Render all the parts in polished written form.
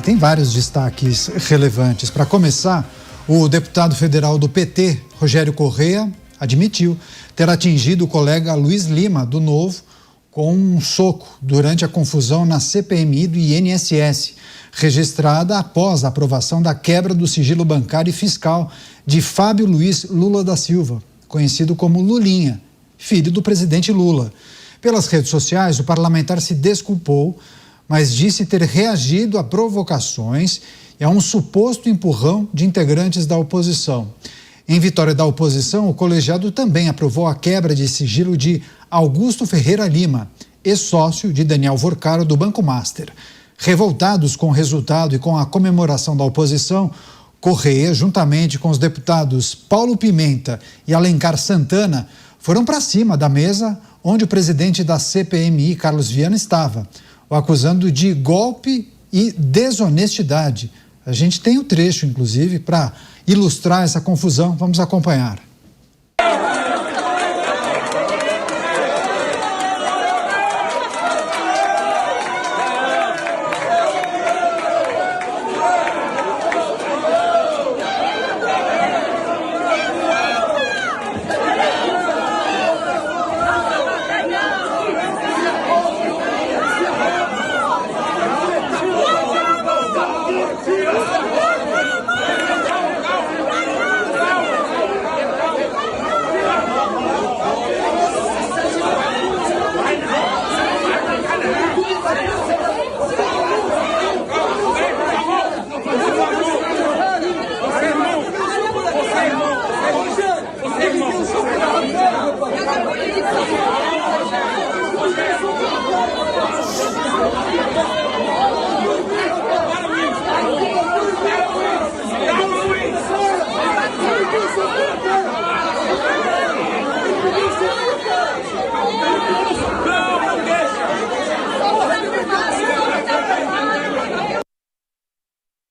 Tem vários destaques relevantes. Para começar, o deputado federal do PT, Rogério Correia, admitiu ter atingido o colega Luiz Lima, do Novo, com um soco durante a confusão na CPMI do INSS, registrada após a aprovação da quebra do sigilo bancário e fiscal de Fábio Luiz Lula da Silva, conhecido como Lulinha, filho do presidente Lula. Pelas redes sociais, o parlamentar se desculpou, mas disse ter reagido a provocações e a um suposto empurrão de integrantes da oposição. Em vitória da oposição, o colegiado também aprovou a quebra de sigilo de Augusto Ferreira Lima, ex-sócio de Daniel Vorcaro do Banco Master. Revoltados com o resultado e com a comemoração da oposição, Correia, juntamente com os deputados Paulo Pimenta e Alencar Santana, foram para cima da mesa onde o presidente da CPMI, Carlos Viana, estava, o acusando de golpe e desonestidade. A gente tem o trecho, inclusive, para ilustrar essa confusão. Vamos acompanhar.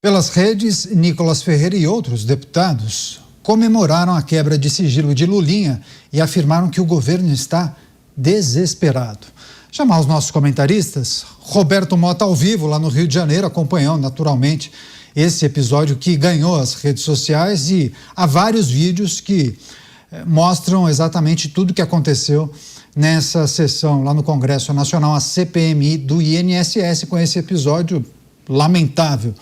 Pelas redes, Nicolas Ferreira e outros deputados comemoraram a quebra de sigilo de Lulinha e afirmaram que o governo está desesperado. Chamar os nossos comentaristas, Roberto Mota ao vivo lá no Rio de Janeiro, acompanhando naturalmente esse episódio que ganhou as redes sociais, e há vários vídeos que mostram exatamente tudo o que aconteceu nessa sessão lá no Congresso Nacional, a CPMI do INSS, com esse episódio lamentável.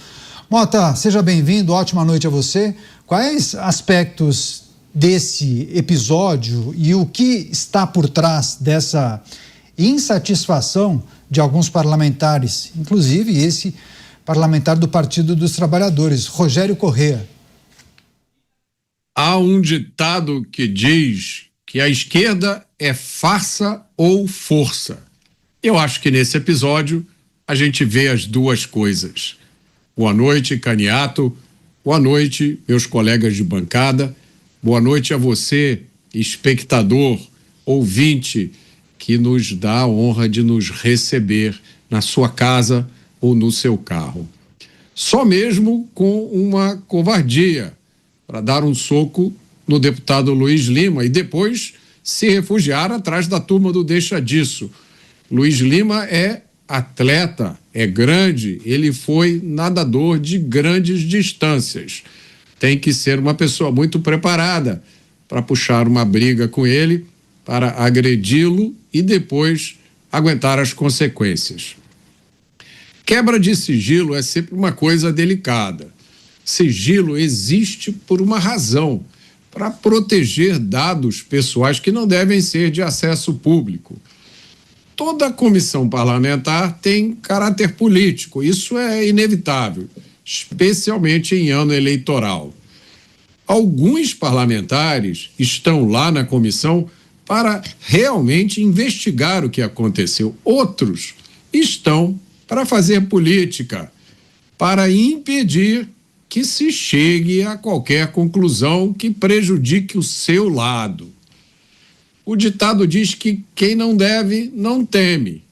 Mota, seja bem-vindo, ótima noite a você. Quais aspectos desse episódio e o que está por trás dessa insatisfação de alguns parlamentares, inclusive esse parlamentar do Partido dos Trabalhadores, Rogério Correia? Há um ditado que diz que a esquerda é farsa ou força. Eu acho que nesse episódio a gente vê as duas coisas. Boa noite, Caniato. Boa noite, meus colegas de bancada. Boa noite a você, espectador, ouvinte, que nos dá a honra de nos receber na sua casa ou no seu carro. Só mesmo com uma covardia para dar um soco no deputado Luiz Lima e depois se refugiar atrás da turma do Deixa Disso. Luiz Lima é atleta, é grande, ele foi nadador de grandes distâncias. Tem que ser uma pessoa muito preparada para puxar uma briga com ele, para agredi-lo e depois aguentar as consequências. Quebra de sigilo é sempre uma coisa delicada. Sigilo existe por uma razão, para proteger dados pessoais que não devem ser de acesso público. Toda comissão parlamentar tem caráter político, isso é inevitável, especialmente em ano eleitoral. Alguns parlamentares estão lá na comissão para realmente investigar o que aconteceu. Outros estão para fazer política, para impedir que se chegue a qualquer conclusão que prejudique o seu lado. O ditado diz que quem não deve, não teme.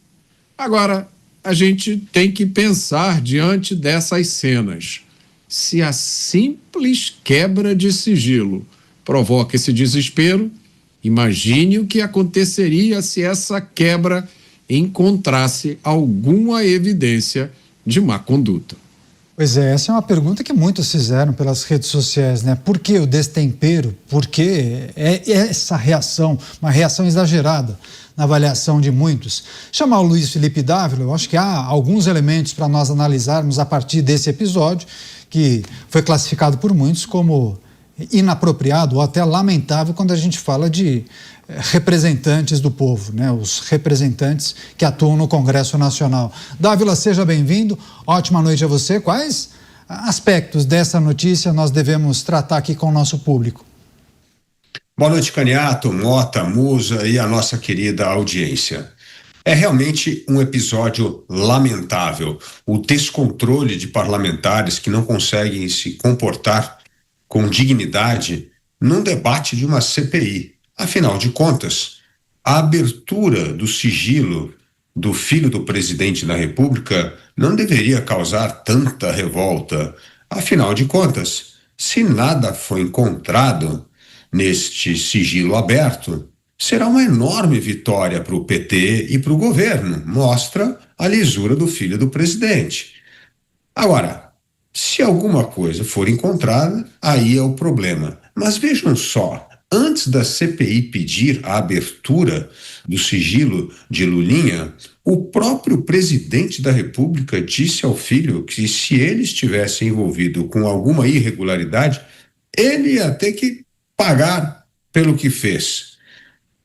Agora, a gente tem que pensar diante dessas cenas. Se a simples quebra de sigilo provoca esse desespero, imagine o que aconteceria se essa quebra encontrasse alguma evidência de má conduta. Pois é, essa é uma pergunta que muitos fizeram pelas redes sociais, né? Por que o destempero? Por que essa reação, uma reação exagerada na avaliação de muitos? Chamar o Luiz Felipe Dávila, eu acho que há alguns elementos para nós analisarmos a partir desse episódio, que foi classificado por muitos como inapropriado ou até lamentável quando a gente fala de representantes do povo, né? Os representantes que atuam no Congresso Nacional. Dávila, seja bem-vindo, ótima noite a você. Quais aspectos dessa notícia nós devemos tratar aqui com o nosso público? Boa noite, Caniato, Mota, Musa e a nossa querida audiência. É realmente um episódio lamentável, o descontrole de parlamentares que não conseguem se comportar com dignidade num debate de uma CPI. Afinal de contas, a abertura do sigilo do filho do presidente da República não deveria causar tanta revolta. Afinal de contas, se nada foi encontrado neste sigilo aberto, será uma enorme vitória para o PT e para o governo. Mostra a lisura do filho do presidente. Agora, se alguma coisa for encontrada, aí é o problema. Mas vejam só, antes da CPI pedir a abertura do sigilo de Lulinha, o próprio presidente da República disse ao filho que se ele estivesse envolvido com alguma irregularidade, ele ia ter que pagar pelo que fez.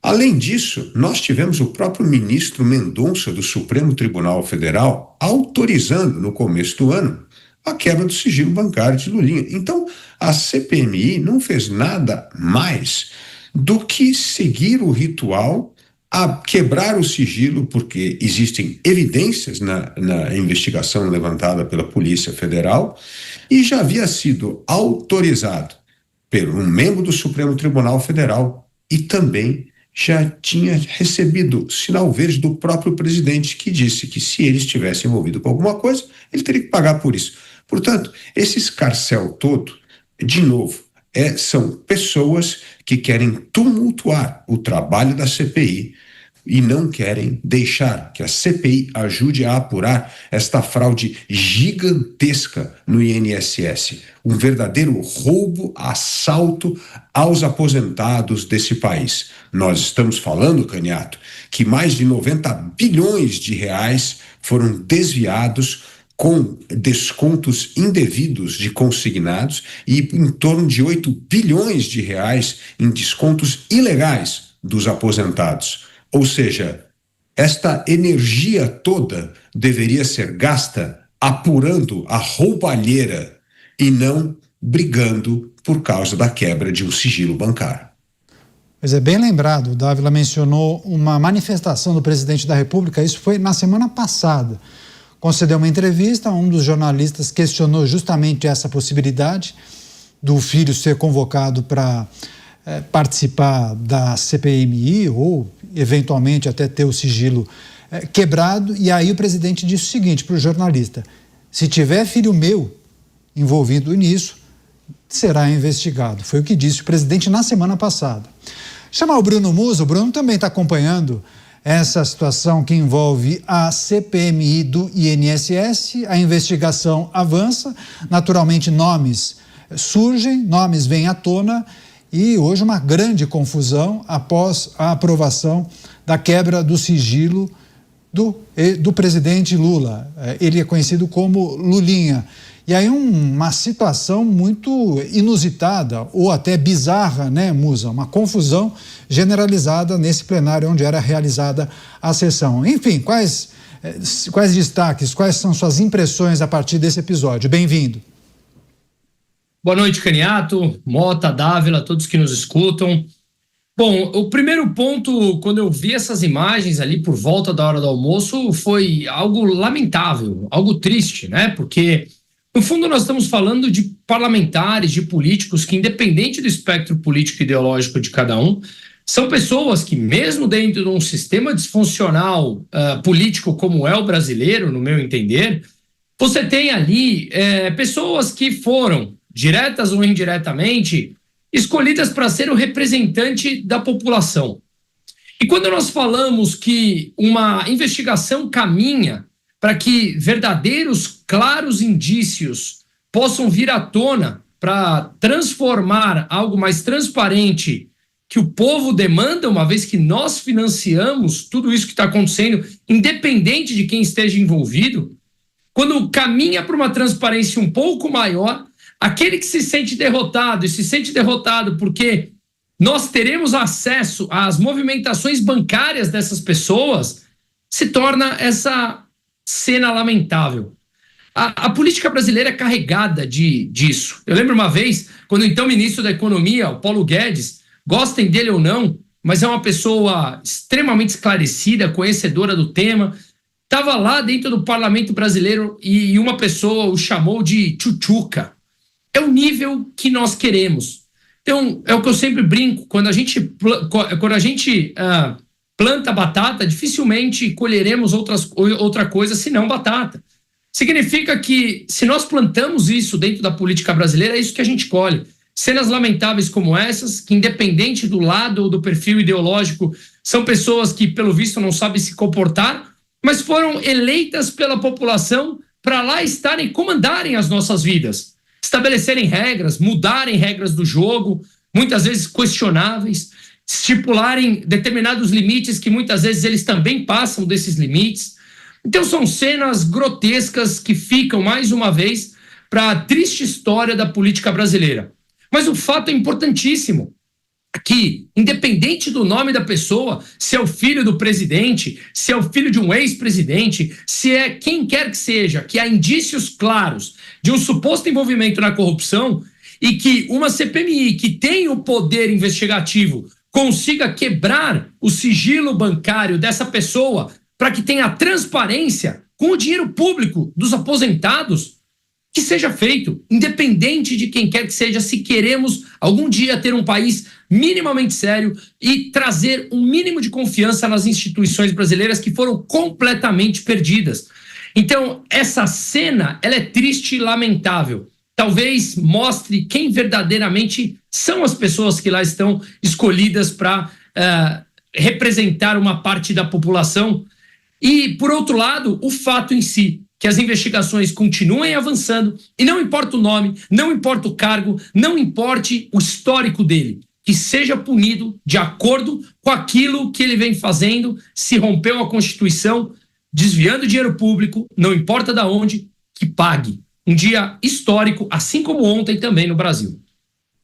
Além disso, nós tivemos o próprio ministro Mendonça do Supremo Tribunal Federal autorizando, no começo do ano, a quebra do sigilo bancário de Lulinha. Então, a CPMI não fez nada mais do que seguir o ritual a quebrar o sigilo, porque existem evidências na investigação levantada pela Polícia Federal e já havia sido autorizado por um membro do Supremo Tribunal Federal e também já tinha recebido sinal verde do próprio presidente, que disse que se ele estivesse envolvido com alguma coisa, ele teria que pagar por isso. Portanto, esse escarcéu todo, de novo, são pessoas que querem tumultuar o trabalho da CPI e não querem deixar que a CPI ajude a apurar esta fraude gigantesca no INSS. Um verdadeiro roubo, assalto aos aposentados desse país. Nós estamos falando, Caniato, que mais de 90 bilhões de reais foram desviados com descontos indevidos de consignados e em torno de 8 bilhões de reais em descontos ilegais dos aposentados. Ou seja, esta energia toda deveria ser gasta apurando a roubalheira e não brigando por causa da quebra de um sigilo bancário. Pois é, bem lembrado, o Dávila mencionou uma manifestação do presidente da República, isso foi na semana passada. Concedeu uma entrevista, um dos jornalistas questionou justamente essa possibilidade do filho ser convocado para participar da CPMI ou eventualmente até ter o sigilo quebrado, e aí o presidente disse o seguinte para o jornalista: se tiver filho meu envolvido nisso, será investigado. Foi o que disse o presidente na semana passada. Chamar o Bruno Musa, o Bruno também está acompanhando essa situação que envolve a CPMI do INSS, a investigação avança, naturalmente nomes surgem, nomes vêm à tona, e hoje uma grande confusão após a aprovação da quebra do sigilo do presidente Lula. Ele é conhecido como Lulinha. E aí uma situação muito inusitada ou até bizarra, né, Musa? Uma confusão generalizada nesse plenário onde era realizada a sessão. Enfim, quais destaques, quais são suas impressões a partir desse episódio? Bem-vindo. Boa noite, Caniato, Mota, Dávila, todos que nos escutam. Bom, o primeiro ponto, quando eu vi essas imagens ali por volta da hora do almoço, foi algo lamentável, algo triste, né? Porque, no fundo, nós estamos falando de parlamentares, de políticos que, independente do espectro político e ideológico de cada um, são pessoas que, mesmo dentro de um sistema disfuncional político como é o brasileiro, no meu entender, você tem ali pessoas que foram, diretas ou indiretamente, escolhidas para ser o representante da população. E quando nós falamos que uma investigação caminha para que verdadeiros, claros indícios possam vir à tona para transformar algo mais transparente que o povo demanda, uma vez que nós financiamos tudo isso que está acontecendo, independente de quem esteja envolvido, quando caminha para uma transparência um pouco maior, aquele que se sente derrotado, e se sente derrotado porque nós teremos acesso às movimentações bancárias dessas pessoas, se torna essa cena lamentável. A política brasileira é carregada disso. Eu lembro uma vez, quando o então ministro da Economia, o Paulo Guedes, gostem dele ou não, mas é uma pessoa extremamente esclarecida, conhecedora do tema, estava lá dentro do parlamento brasileiro e uma pessoa o chamou de tchutchuca. É o nível que nós queremos. Então, é o que eu sempre brinco, quando a gente planta batata, dificilmente colheremos outra coisa senão batata. Significa que, se nós plantamos isso dentro da política brasileira, é isso que a gente colhe. Cenas lamentáveis como essas, que independente do lado ou do perfil ideológico, são pessoas que, pelo visto, não sabem se comportar, mas foram eleitas pela população para lá estarem, comandarem as nossas vidas, estabelecerem regras, mudarem regras do jogo, muitas vezes questionáveis, estipularem determinados limites que muitas vezes eles também passam desses limites. Então são cenas grotescas que ficam, mais uma vez, para a triste história da política brasileira. Mas o fato é importantíssimo, que, independente do nome da pessoa, se é o filho do presidente, se é o filho de um ex-presidente, se é quem quer que seja, que há indícios claros de um suposto envolvimento na corrupção e que uma CPMI que tem o poder investigativo consiga quebrar o sigilo bancário dessa pessoa para que tenha transparência com o dinheiro público dos aposentados, que seja feito, independente de quem quer que seja, se queremos algum dia ter um país minimamente sério e trazer um mínimo de confiança nas instituições brasileiras que foram completamente perdidas. Então, essa cena, ela é triste e lamentável. Talvez mostre quem verdadeiramente são as pessoas que lá estão escolhidas para representar uma parte da população. E, por outro lado, o fato em si, que as investigações continuem avançando, e não importa o nome, não importa o cargo, não importe o histórico dele, que seja punido de acordo com aquilo que ele vem fazendo, se rompeu a Constituição, desviando dinheiro público, não importa de onde, que pague. Um dia histórico, assim como ontem também no Brasil.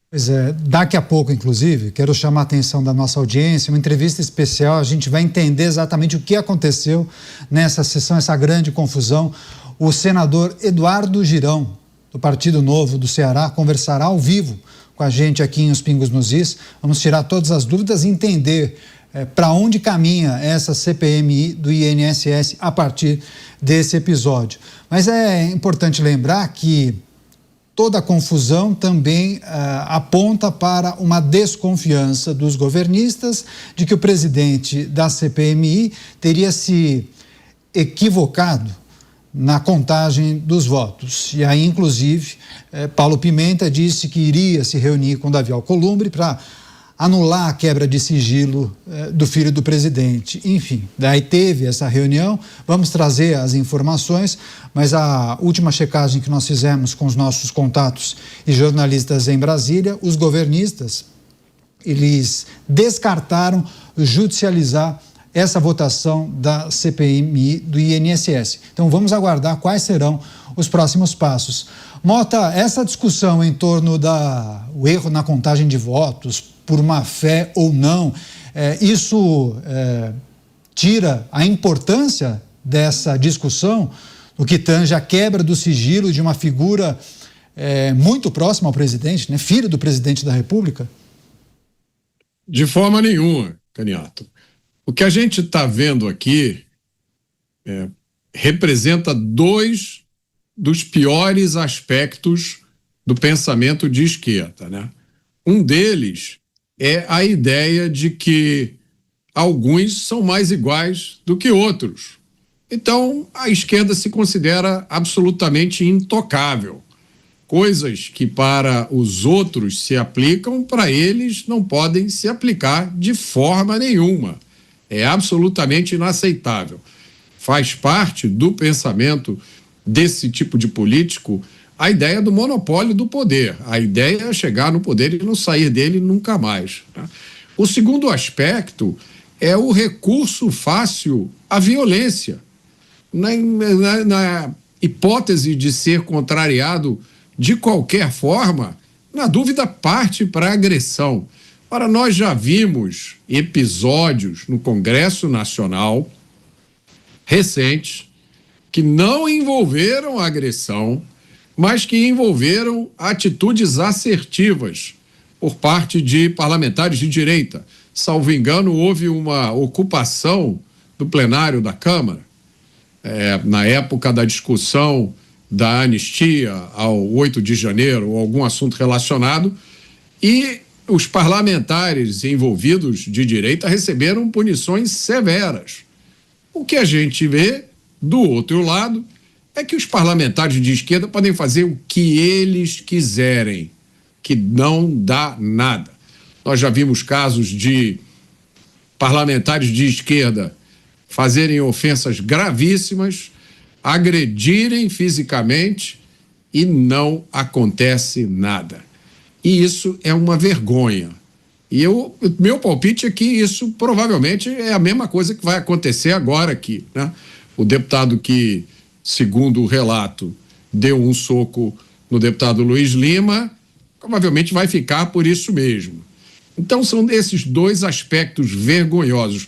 Pois é, daqui a pouco, inclusive, quero chamar a atenção da nossa audiência, uma entrevista especial, a gente vai entender exatamente o que aconteceu nessa sessão, essa grande confusão. O senador Eduardo Girão, do Partido Novo do Ceará, conversará ao vivo com a gente aqui em Os Pingos nos Is. Vamos tirar todas as dúvidas e entender para onde caminha essa CPMI do INSS a partir desse episódio. Mas é importante lembrar que toda a confusão também aponta para uma desconfiança dos governistas de que o presidente da CPMI teria se equivocado na contagem dos votos. E aí, inclusive, Paulo Pimenta disse que iria se reunir com Davi Alcolumbre para anular a quebra de sigilo do filho do presidente. Enfim, daí teve essa reunião, vamos trazer as informações, mas a última checagem que nós fizemos com os nossos contatos e jornalistas em Brasília, os governistas, eles descartaram judicializar essa votação da CPMI do INSS. Então vamos aguardar quais serão os próximos passos. Mota, essa discussão em torno do erro na contagem de votos, por má fé ou não, isso tira a importância dessa discussão no que tange a quebra do sigilo de uma figura muito próxima ao presidente, né, filho do presidente da República? De forma nenhuma, Caniato. O que a gente está vendo aqui representa dois dos piores aspectos do pensamento de esquerda, né? Um deles é a ideia de que alguns são mais iguais do que outros. Então, a esquerda se considera absolutamente intocável. Coisas que para os outros se aplicam, para eles não podem se aplicar de forma nenhuma. É absolutamente inaceitável. faz parte do pensamento desse tipo de político a ideia do monopólio do poder. A ideia é chegar no poder e não sair dele nunca mais, né? O segundo aspecto é o recurso fácil à violência. Na hipótese de ser contrariado de qualquer forma, na dúvida, parte para a agressão. Ora, nós já vimos episódios no Congresso Nacional recentes que não envolveram agressão, mas que envolveram atitudes assertivas por parte de parlamentares de direita. Salvo engano, houve uma ocupação do plenário da Câmara, na época da discussão da anistia ao 8 de janeiro, ou algum assunto relacionado, e os parlamentares envolvidos de direita receberam punições severas. O que a gente vê do outro lado é que os parlamentares de esquerda podem fazer o que eles quiserem, que não dá nada. Nós já vimos casos de parlamentares de esquerda fazerem ofensas gravíssimas, agredirem fisicamente e não acontece nada. E isso é uma vergonha. E meu palpite é que isso provavelmente é a mesma coisa que vai acontecer agora aqui, né? O deputado que, segundo o relato, deu um soco no deputado Luiz Lima, provavelmente vai ficar por isso mesmo. Então são esses dois aspectos vergonhosos.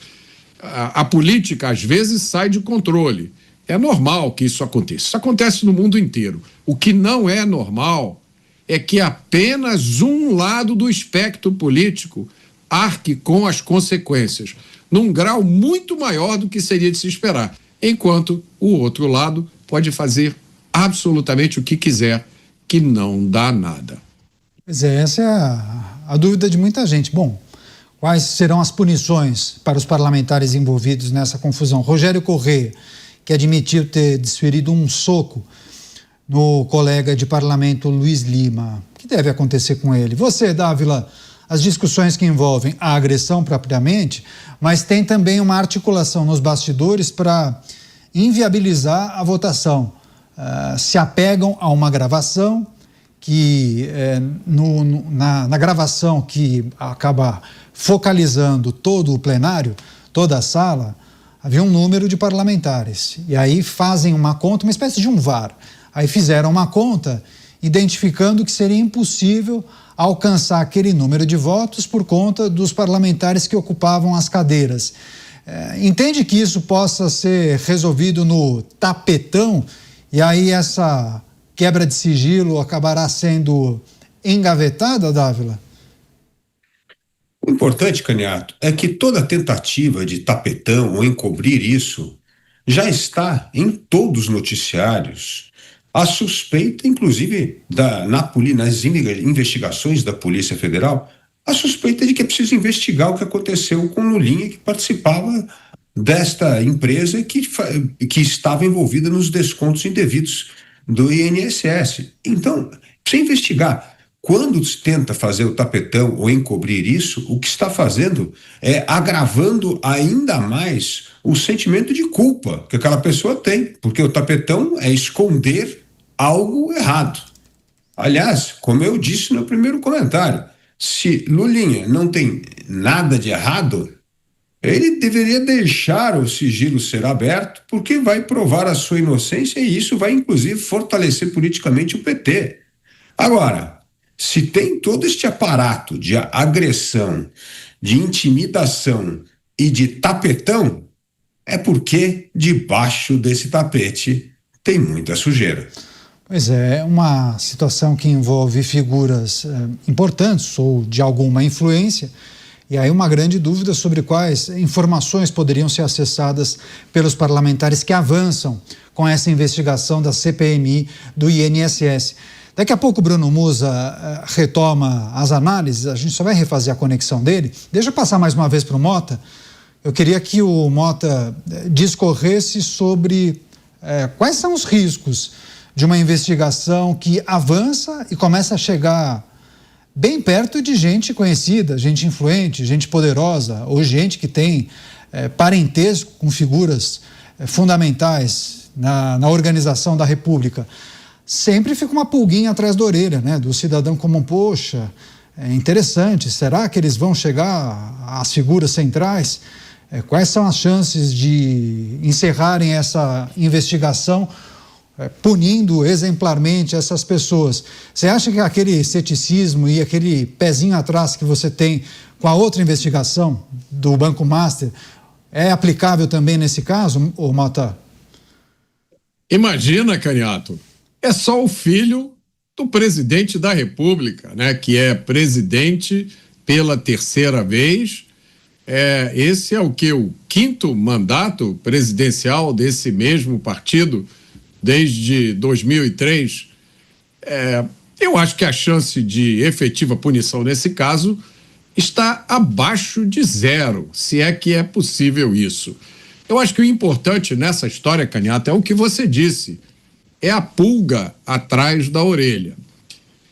A política às vezes sai de controle. É normal que isso aconteça. Isso acontece no mundo inteiro. O que não é normal é que apenas um lado do espectro político arque com as consequências, num grau muito maior do que seria de se esperar, enquanto o outro lado pode fazer absolutamente o que quiser, que não dá nada. Pois é, essa é a dúvida de muita gente. Bom, quais serão as punições para os parlamentares envolvidos nessa confusão? Rogério Correia, que admitiu ter desferido um soco no colega de parlamento Luiz Lima. O que deve acontecer com ele? Você, Dávila, as discussões que envolvem a agressão propriamente, mas tem também uma articulação nos bastidores para inviabilizar a votação. Se apegam a uma gravação que, na gravação que acaba focalizando todo o plenário, toda a sala, havia um número de parlamentares. E aí fazem uma conta, uma espécie de um VAR. Aí fizeram uma conta identificando que seria impossível alcançar aquele número de votos por conta dos parlamentares que ocupavam as cadeiras. Entende que isso possa ser resolvido no tapetão e aí essa quebra de sigilo acabará sendo engavetada, Dávila? O importante, Caniato, é que toda tentativa de tapetão ou encobrir isso já está em todos os noticiários. A suspeita, inclusive, nas investigações da Polícia Federal, a suspeita de que é preciso investigar o que aconteceu com Lulinha, que participava desta empresa que estava envolvida nos descontos indevidos do INSS. Então, precisa investigar. Quando se tenta fazer o tapetão ou encobrir isso, o que está fazendo é agravando ainda mais o sentimento de culpa que aquela pessoa tem, porque o tapetão é esconder algo errado. Aliás, como eu disse no primeiro comentário, se Lulinha não tem nada de errado, ele deveria deixar o sigilo ser aberto, porque vai provar a sua inocência e isso vai, inclusive, fortalecer politicamente o PT. Agora, se tem todo este aparato de agressão, de intimidação e de tapetão, é porque debaixo desse tapete tem muita sujeira. Pois é uma situação que envolve figuras importantes ou de alguma influência, e aí uma grande dúvida sobre quais informações poderiam ser acessadas pelos parlamentares que avançam com essa investigação da CPMI do INSS. Daqui a pouco o Bruno Musa retoma as análises, a gente só vai refazer a conexão dele. Deixa eu passar mais uma vez para o Mota. Eu queria que o Mota discorresse sobre quais são os riscos de uma investigação que avança e começa a chegar bem perto de gente conhecida, gente influente, gente poderosa, ou gente que tem parentesco com figuras fundamentais na organização da República, sempre fica uma pulguinha atrás da orelha, né, do cidadão como, poxa, é interessante, será que eles vão chegar às figuras centrais? Quais são as chances de encerrarem essa investigação punindo exemplarmente essas pessoas? Você acha que aquele ceticismo e aquele pezinho atrás que você tem com a outra investigação do Banco Master é aplicável também nesse caso, ô Mota? Imagina, Caniato, é só o filho do presidente da República, né, que é presidente pela terceira vez. Esse é o quinto mandato presidencial desse mesmo partido desde 2003. Eu acho que a chance de efetiva punição nesse caso está abaixo de zero, se é que é possível isso. Eu acho que o importante nessa história, Caniato, é o que você disse, é a pulga atrás da orelha.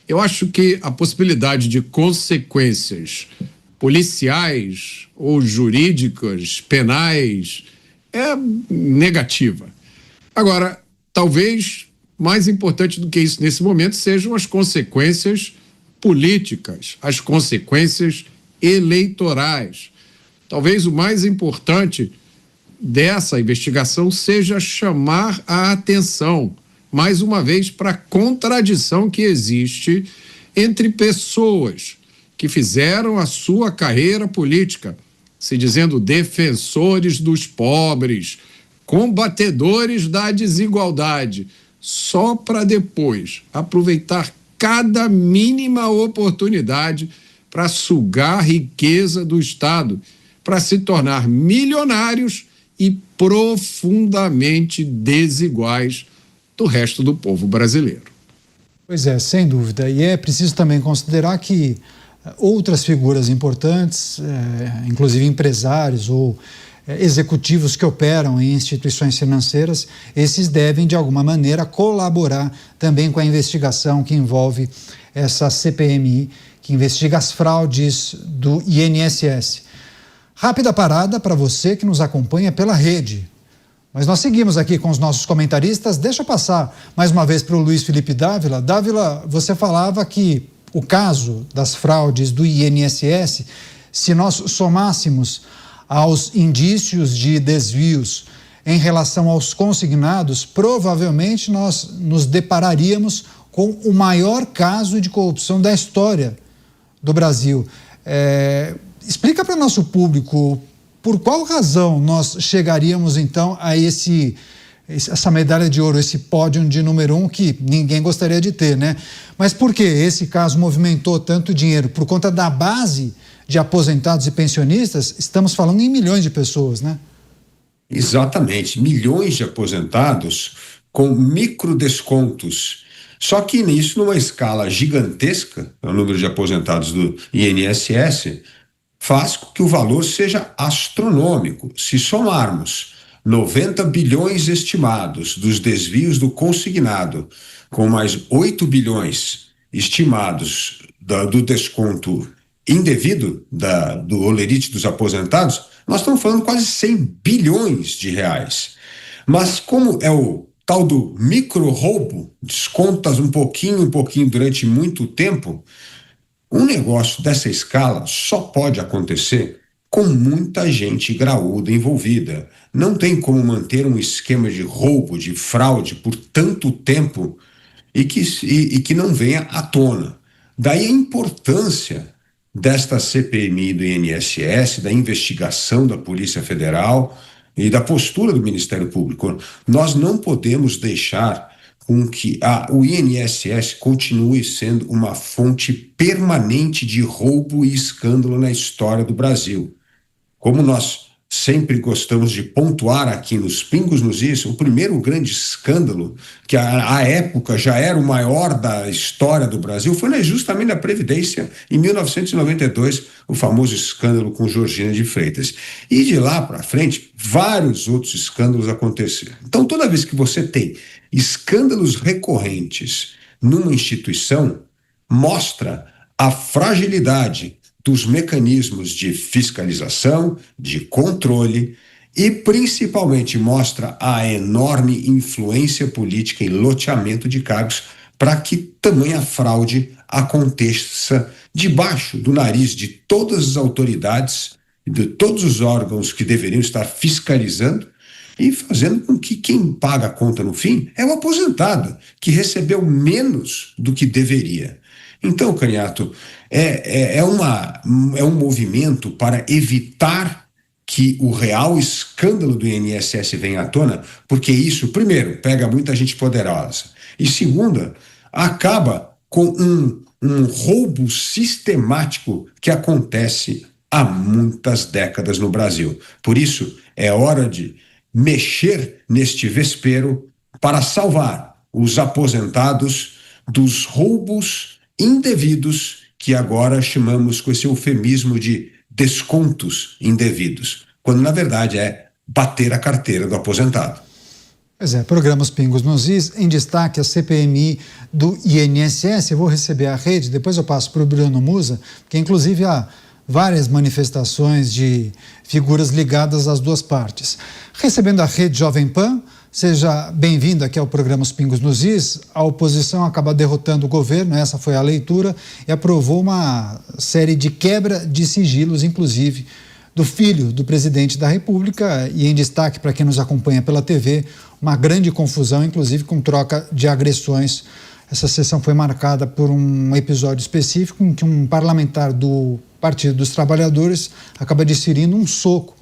Eu acho que a possibilidade de consequências policiais ou jurídicas, penais, é negativa. Agora, talvez mais importante do que isso nesse momento sejam as consequências políticas, as consequências eleitorais. Talvez o mais importante dessa investigação seja chamar a atenção, mais uma vez, para a contradição que existe entre pessoas que fizeram a sua carreira política, se dizendo defensores dos pobres, combatedores da desigualdade, só para depois aproveitar cada mínima oportunidade para sugar a riqueza do Estado, para se tornar milionários e profundamente desiguais do resto do povo brasileiro. Pois é, sem dúvida. E é preciso também considerar que outras figuras importantes, inclusive empresários ou executivos que operam em instituições financeiras, esses devem, de alguma maneira, colaborar também com a investigação que envolve essa CPMI, que investiga as fraudes do INSS. Rápida parada para você que nos acompanha pela rede. Mas nós seguimos aqui com os nossos comentaristas. Deixa eu passar mais uma vez para o Luiz Felipe Dávila. Dávila, você falava que o caso das fraudes do INSS, se nós somássemos aos indícios de desvios em relação aos consignados, provavelmente nós nos depararíamos com o maior caso de corrupção da história do Brasil. Explica para o nosso público por qual razão nós chegaríamos então a essa medalha de ouro, esse pódio de número 1 que ninguém gostaria de ter, né? Mas por que esse caso movimentou tanto dinheiro? Por conta da base de aposentados e pensionistas? Estamos falando em milhões de pessoas, né? Exatamente, milhões de aposentados com microdescontos. Só que nisso, numa escala gigantesca, o número de aposentados do INSS, faz com que o valor seja astronômico. Se somarmos 90 bilhões estimados dos desvios do consignado, com mais 8 bilhões estimados do desconto indevido do holerite dos aposentados, nós estamos falando quase 100 bilhões de reais. Mas como é o tal do micro-roubo, descontas um pouquinho durante muito tempo, um negócio dessa escala só pode acontecer com muita gente graúda envolvida. Não tem como manter um esquema de roubo, de fraude por tanto tempo e que não venha à tona. Daí a importância desta CPMI do INSS, da investigação da Polícia Federal e da postura do Ministério Público. Nós não podemos deixar com que o INSS continue sendo uma fonte permanente de roubo e escândalo na história do Brasil. Como nós sempre gostamos de pontuar aqui nos Pingos nos Is, o primeiro grande escândalo, que à época já era o maior da história do Brasil, foi justamente na Previdência, em 1992, o famoso escândalo com Georgina de Freitas. E de lá para frente, vários outros escândalos aconteceram. Então, toda vez que você tem escândalos recorrentes numa instituição, mostra a fragilidade dos mecanismos de fiscalização, de controle e principalmente mostra a enorme influência política em loteamento de cargos para que tamanha fraude aconteça debaixo do nariz de todas as autoridades, de todos os órgãos que deveriam estar fiscalizando e fazendo com que quem paga a conta no fim é o aposentado, que recebeu menos do que deveria. Então, Caniato, é um movimento para evitar que o real escândalo do INSS venha à tona, porque isso, primeiro, pega muita gente poderosa, e segunda, acaba com um roubo sistemático que acontece há muitas décadas no Brasil. Por isso, é hora de mexer neste vespeiro para salvar os aposentados dos roubos indevidos que agora chamamos com esse eufemismo de descontos indevidos, quando na verdade é bater a carteira do aposentado. Pois é, programa Os Pingos nos Is, em destaque a CPMI do INSS. Eu vou receber a rede, depois eu passo para o Bruno Musa, que inclusive há várias manifestações de figuras ligadas às duas partes. Recebendo a rede Jovem Pan, seja bem-vindo aqui ao programa Os Pingos nos Is. A oposição acaba derrotando o governo, essa foi a leitura, e aprovou uma série de quebra de sigilos, inclusive do filho do presidente da República, e em destaque para quem nos acompanha pela TV, uma grande confusão, inclusive com troca de agressões. Essa sessão foi marcada por um episódio específico em que um parlamentar do Partido dos Trabalhadores acaba desferindo um soco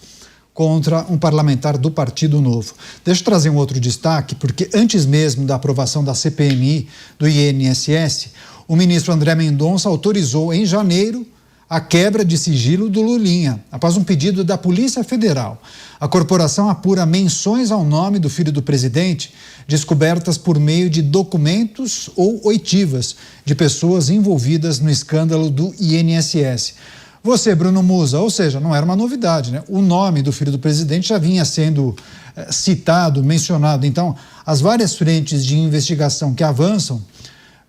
contra um parlamentar do Partido Novo. Deixa eu trazer um outro destaque, porque antes mesmo da aprovação da CPMI do INSS, o ministro André Mendonça autorizou em janeiro a quebra de sigilo do Lulinha, após um pedido da Polícia Federal. A corporação apura menções ao nome do filho do presidente, descobertas por meio de documentos ou oitivas de pessoas envolvidas no escândalo do INSS. Você, Bruno Musa, ou seja, não era uma novidade, né? O nome do filho do presidente já vinha sendo citado, mencionado. Então, as várias frentes de investigação que avançam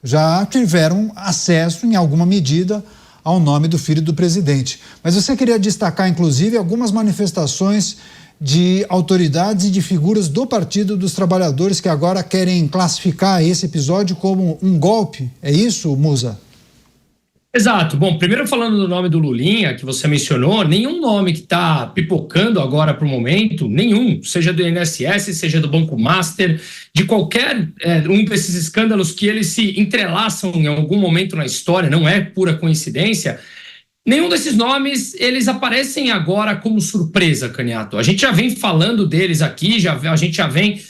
já tiveram acesso, em alguma medida, ao nome do filho do presidente. Mas você queria destacar, inclusive, algumas manifestações de autoridades e de figuras do Partido dos Trabalhadores que agora querem classificar esse episódio como um golpe. É isso, Musa? Exato. Bom, primeiro falando do nome do Lulinha, que você mencionou, nenhum nome que está pipocando agora para o momento, nenhum, seja do INSS, seja do Banco Master, de qualquer um desses escândalos que eles se entrelaçam em algum momento na história, não é pura coincidência, nenhum desses nomes, eles aparecem agora como surpresa, Caniato. A gente já vem falando deles aqui, a gente já vem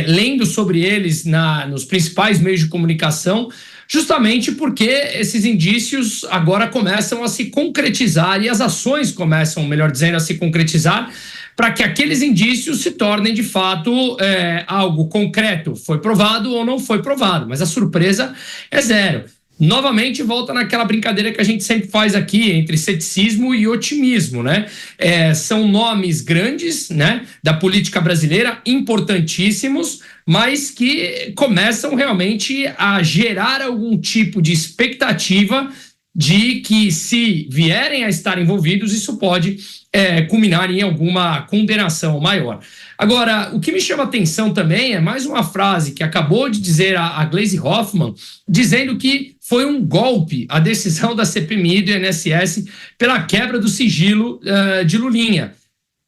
lendo sobre eles nos principais meios de comunicação, justamente porque esses indícios agora começam a se concretizar e as ações começam, melhor dizendo, a se concretizar para que aqueles indícios se tornem, de fato, algo concreto. Foi provado ou não foi provado, mas a surpresa é zero. Novamente, volta naquela brincadeira que a gente sempre faz aqui, entre ceticismo e otimismo, né? São nomes grandes, né, da política brasileira, importantíssimos, mas que começam realmente a gerar algum tipo de expectativa de que, se vierem a estar envolvidos, isso pode culminar em alguma condenação maior. Agora, o que me chama atenção também é mais uma frase que acabou de dizer a Gleisi Hoffmann, dizendo que foi um golpe a decisão da CPMI do INSS pela quebra do sigilo de Lulinha.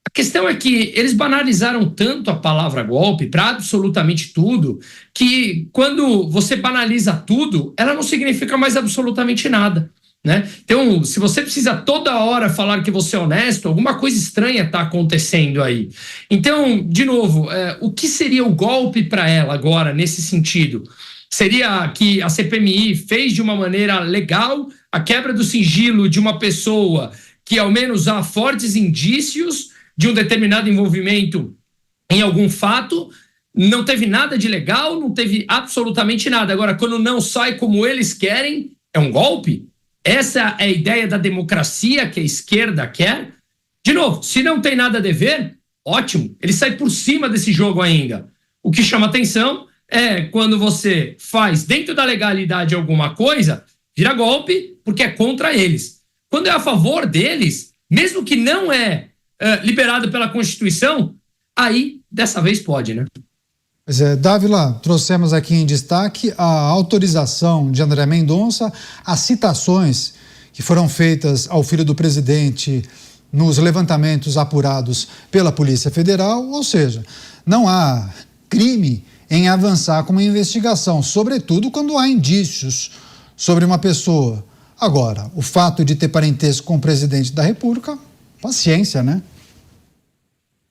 A questão é que eles banalizaram tanto a palavra golpe para absolutamente tudo, que quando você banaliza tudo, ela não significa mais absolutamente nada, né? Então, se você precisa toda hora falar que você é honesto, alguma coisa estranha está acontecendo aí. Então, de novo, o que seria o golpe para ela agora, nesse sentido? Seria que a CPMI fez de uma maneira legal a quebra do sigilo de uma pessoa que, ao menos, há fortes indícios de um determinado envolvimento em algum fato, não teve nada de legal, não teve absolutamente nada. Agora, quando não sai como eles querem, é um golpe? Essa é a ideia da democracia que a esquerda quer? De novo, se não tem nada a dever, ótimo, ele sai por cima desse jogo ainda. O que chama atenção é quando você faz dentro da legalidade alguma coisa, vira golpe porque é contra eles. Quando é a favor deles, mesmo que não é liberado pela Constituição, aí, dessa vez, pode, né? Pois é, Dávila, trouxemos aqui em destaque a autorização de André Mendonça, as citações que foram feitas ao filho do presidente nos levantamentos apurados pela Polícia Federal, ou seja, não há crime em avançar com uma investigação, sobretudo quando há indícios sobre uma pessoa. Agora, o fato de ter parentesco com o presidente da República, paciência, né?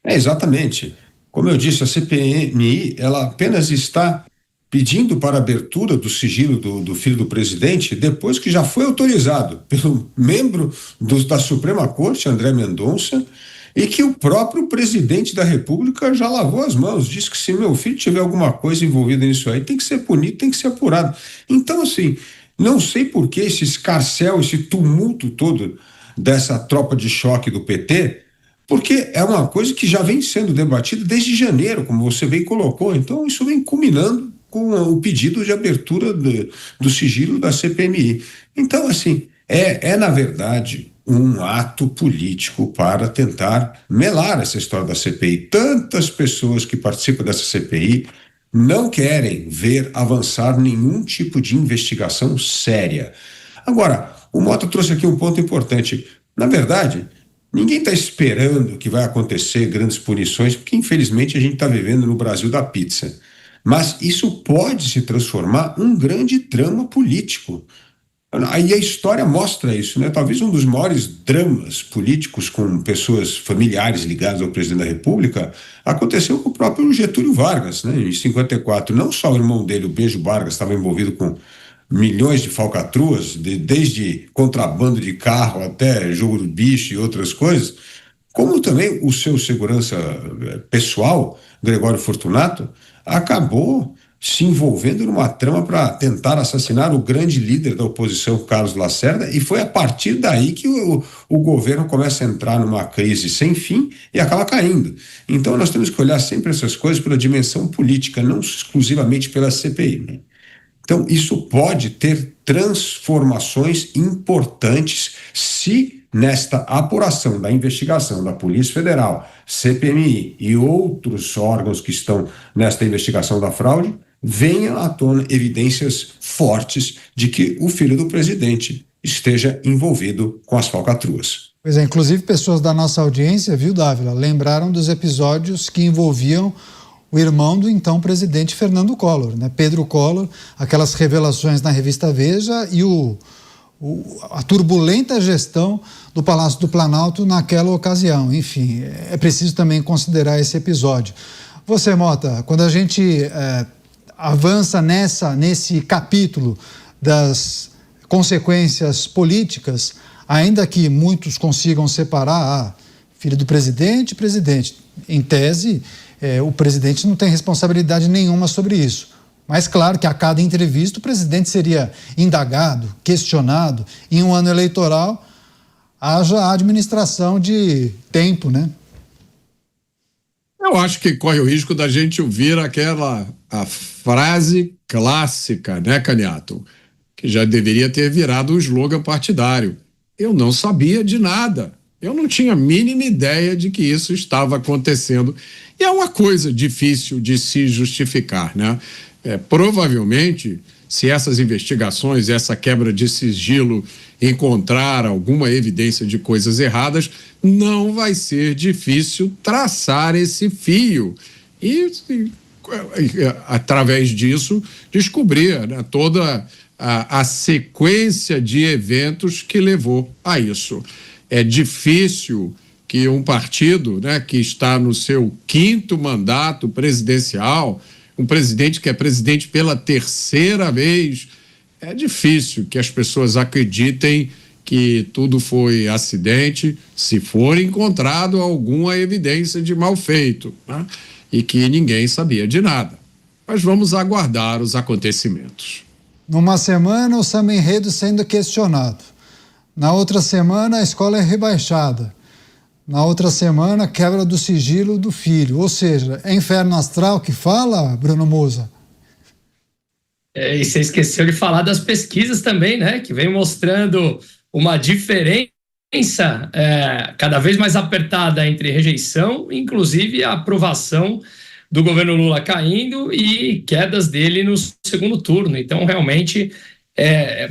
Exatamente. Como eu disse, a CPMI ela apenas está pedindo para a abertura do sigilo do filho do presidente depois que já foi autorizado pelo membro da Suprema Corte, André Mendonça, e que o próprio presidente da República já lavou as mãos, disse que se meu filho tiver alguma coisa envolvida nisso aí, tem que ser punido, tem que ser apurado. Então, assim, não sei por que esse escarcéu, esse tumulto todo dessa tropa de choque do PT, porque é uma coisa que já vem sendo debatida desde janeiro, como você bem colocou. Então, isso vem culminando com o pedido de abertura do sigilo da CPMI. Então, assim, na verdade, um ato político para tentar melar essa história da CPI. Tantas pessoas que participam dessa CPI não querem ver avançar nenhum tipo de investigação séria. Agora, o Mota trouxe aqui um ponto importante. Na verdade, ninguém está esperando que vai acontecer grandes punições, porque infelizmente a gente está vivendo no Brasil da pizza. Mas isso pode se transformar num grande drama político. Aí a história mostra isso, né? Talvez um dos maiores dramas políticos com pessoas familiares ligadas ao presidente da República aconteceu com o próprio Getúlio Vargas, né? Em 54. Não só o irmão dele, o Beijo Vargas, estava envolvido com milhões de falcatruas, desde contrabando de carro até jogo do bicho e outras coisas, como também o seu segurança pessoal, Gregório Fortunato, acabou se envolvendo numa trama para tentar assassinar o grande líder da oposição, Carlos Lacerda, e foi a partir daí que o governo começa a entrar numa crise sem fim e acaba caindo. Então nós temos que olhar sempre essas coisas pela dimensão política, não exclusivamente pela CPI, né? Então, isso pode ter transformações importantes se nesta apuração da investigação da Polícia Federal, CPMI e outros órgãos que estão nesta investigação da fraude, venham à tona evidências fortes de que o filho do presidente esteja envolvido com as falcatruas. Pois é, inclusive pessoas da nossa audiência, viu, Dávila, lembraram dos episódios que envolviam o irmão do então presidente Fernando Collor, né? Pedro Collor, aquelas revelações na revista Veja e a turbulenta gestão do Palácio do Planalto naquela ocasião. Enfim, é preciso também considerar esse episódio. Você, Mota, quando a gente avança nesse capítulo das consequências políticas, ainda que muitos consigam separar filho do presidente, em tese, o presidente não tem responsabilidade nenhuma sobre isso. Mas claro que a cada entrevista o presidente seria indagado, questionado. Em um ano eleitoral, haja administração de tempo, né? Eu acho que corre o risco da gente ouvir a frase clássica, né, Caniato? Que já deveria ter virado um slogan partidário. Eu não sabia de nada. Eu não tinha a mínima ideia de que isso estava acontecendo. E é uma coisa difícil de se justificar, né? Provavelmente, se essas investigações, essa quebra de sigilo encontrar alguma evidência de coisas erradas, não vai ser difícil traçar esse fio e através disso, descobrir, né, toda a sequência de eventos que levou a isso. É difícil que um partido, né, que está no seu 5º mandato presidencial, um presidente que é presidente pela 3ª vez, é difícil que as pessoas acreditem que tudo foi acidente, se for encontrado alguma evidência de mal feito, né, e que ninguém sabia de nada. Mas vamos aguardar os acontecimentos. Numa semana, o samba enredo sendo questionado. Na outra semana, a escola é rebaixada. Na outra semana, quebra do sigilo do filho. Ou seja, é inferno astral que fala, Bruno Musa? E você esqueceu de falar das pesquisas também, né? Que vem mostrando uma diferença cada vez mais apertada entre rejeição, inclusive a aprovação do governo Lula caindo e quedas dele no segundo turno. Então, realmente,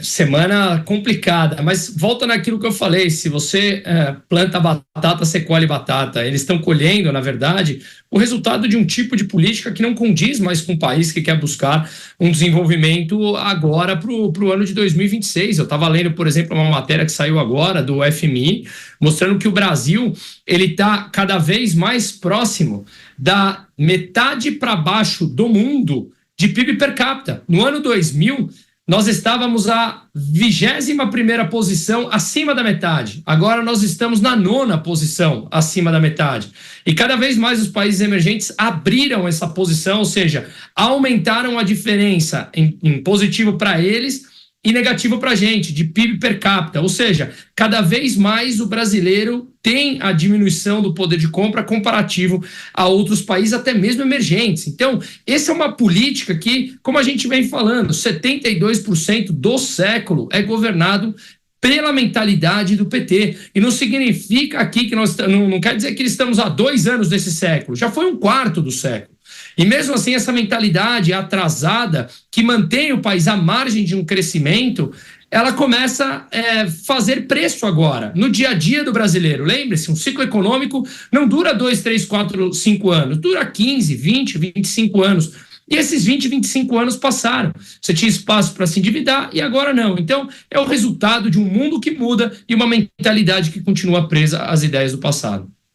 semana complicada. Mas volta naquilo que eu falei, se você planta batata, você colhe batata. Eles estão colhendo, na verdade, o resultado de um tipo de política que não condiz mais com um país que quer buscar um desenvolvimento agora para o ano de 2026. Eu estava lendo, por exemplo, uma matéria que saiu agora do FMI, mostrando que o Brasil está cada vez mais próximo da metade para baixo do mundo de PIB per capita. No ano 2000, nós estávamos à 21ª posição acima da metade. Agora nós estamos na 9ª posição acima da metade. E cada vez mais os países emergentes abriram essa posição, ou seja, aumentaram a diferença em positivo para eles e negativo para a gente, de PIB per capita. Ou seja, cada vez mais o brasileiro tem a diminuição do poder de compra comparativo a outros países, até mesmo emergentes. Então, essa é uma política que, como a gente vem falando, 72% do século é governado pela mentalidade do PT. E não significa aqui que nós... Não quer dizer que estamos há 2 anos desse século. Já foi 1/4 do século. E mesmo assim, essa mentalidade atrasada, que mantém o país à margem de um crescimento, ela começa a fazer preço agora, no dia a dia do brasileiro. Lembre-se, um ciclo econômico não dura 2, 3, 4, 5 anos, dura 15, 20, 25 anos. E esses 20, 25 anos passaram. Você tinha espaço para se endividar e agora não. Então, é o resultado de um mundo que muda e uma mentalidade que continua presa às ideias do passado.